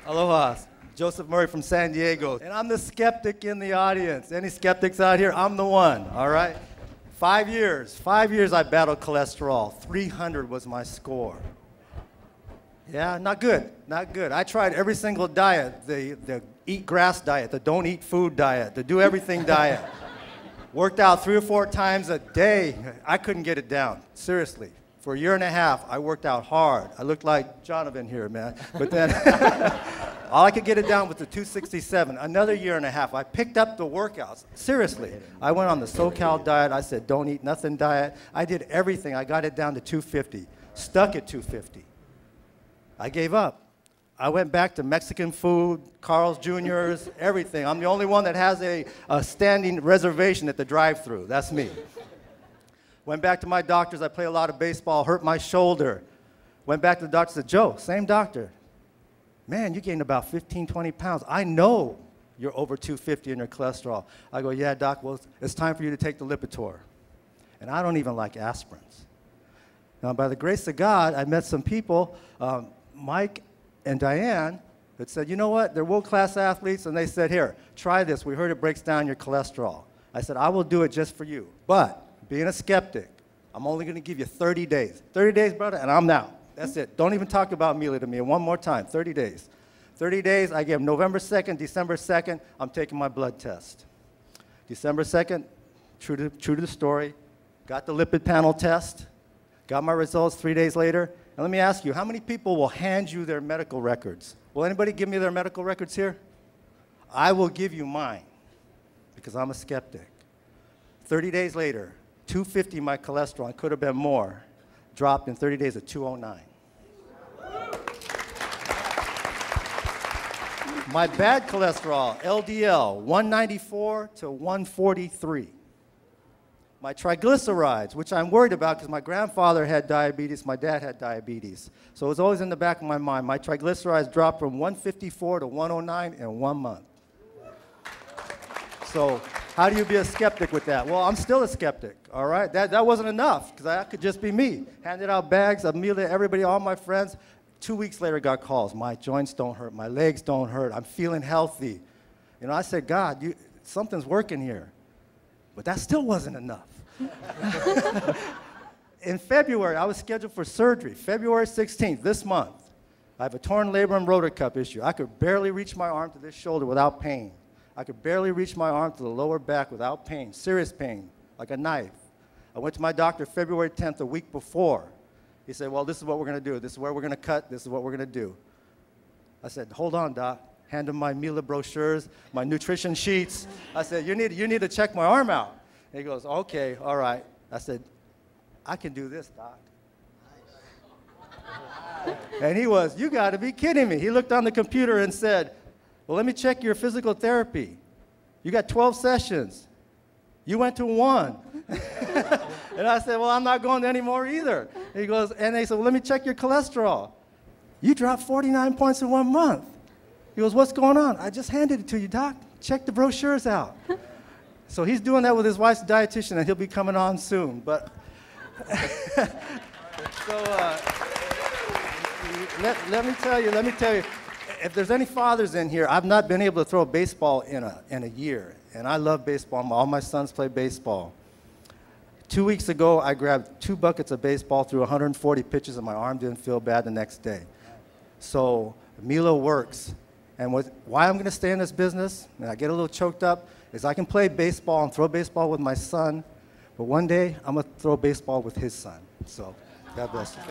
Aloha. Joseph Murray from San Diego. And I'm the skeptic in the audience. Any skeptics out here? I'm the one, all right? 5 years I battled cholesterol. 300 was my score. Yeah, not good, not good. I tried every single diet, the eat grass diet, the don't eat food diet, the do everything diet. Worked out 3 or 4 times a day. I couldn't get it down, seriously. For a year and a half, I worked out hard. I looked like Jonathan here, man. But then, all I could get it down was the 267. Another year and a half, I picked up the workouts. Seriously. I went on the SoCal diet. I said, don't eat nothing diet. I did everything. I got it down to 250. Stuck at 250. I gave up. I went back to Mexican food, Carl's Jr.'s, everything. I'm the only one that has a standing reservation at the drive-thru. That's me. Went back to my doctors. I play a lot of baseball, hurt my shoulder. Went back to the doctor, said, Joe, same doctor. Man, you gained about 15, 20 pounds. I know you're over 250 in your cholesterol. I go, yeah, doc, well, it's time for you to take the Lipitor. And I don't even like aspirins. Now, by the grace of God, I met some people, Mike and Diane, that said, you know what, they're world-class athletes, and they said, here, try this. We heard it breaks down your cholesterol. I said, I will do it just for you. But being a skeptic, I'm only going to give you 30 days. 30 days, brother, and I'm out. That's it. Don't even talk about MILA to me. One more time, 30 days. 30 days, I give November 2nd, December 2nd, I'm taking my blood test. December 2nd, true to the story, got the lipid panel test, got my results 3 days later. And let me ask you, how many people will hand you their medical records? Will anybody give me their medical records here? I will give you mine, because I'm a skeptic. 30 days later, 250 my cholesterol, it could have been more, dropped in 30 days at 209. My bad cholesterol, LDL, 194 to 143. My triglycerides, which I'm worried about because my grandfather had diabetes, my dad had diabetes. So it was always in the back of my mind. My triglycerides dropped from 154 to 109 in 1 month. So how do you be a skeptic with that? Well, I'm still a skeptic, all right? That wasn't enough, because that could just be me. Handed out bags of MILA, everybody, all my friends. 2 weeks later, got calls. My joints don't hurt. My legs don't hurt. I'm feeling healthy. You know, I said, God, something's working here. But that still wasn't enough. In February, I was scheduled for surgery, February 16th, this month. I have a torn labrum rotor cuff issue. I could barely reach my arm to this shoulder without pain. I could barely reach my arm to the lower back without pain, serious pain, like a knife. I went to my doctor February 10th, a week before. He said, well, this is what we're going to do. This is where we're going to cut. This is what we're going to do. I said, hold on, doc. Hand him my MILA brochures, my nutrition sheets. I said, you need to check my arm out. And he goes, okay, all right. I said, I can do this, doc. And he was, you got to be kidding me. He looked on the computer and said, well, let me check your physical therapy. You got 12 sessions. You went to 1. And I said, well, I'm not going to any more either. And he goes, and they said, well, let me check your cholesterol. You dropped 49 points in 1 month. He goes, what's going on? I just handed it to you, doc. Check the brochures out. So he's doing that with his wife's dietitian, and he'll be coming on soon. But so let me tell you, if there's any fathers in here, I've not been able to throw a baseball in a year, and I love baseball. All my sons play baseball. 2 weeks ago, I grabbed 2 buckets of baseball, threw 140 pitches, and my arm didn't feel bad the next day. So MILA works. And why I'm going to stay in this business, and I get a little choked up, is I can play baseball and throw baseball with my son, but one day I'm going to throw baseball with his son. So God bless you.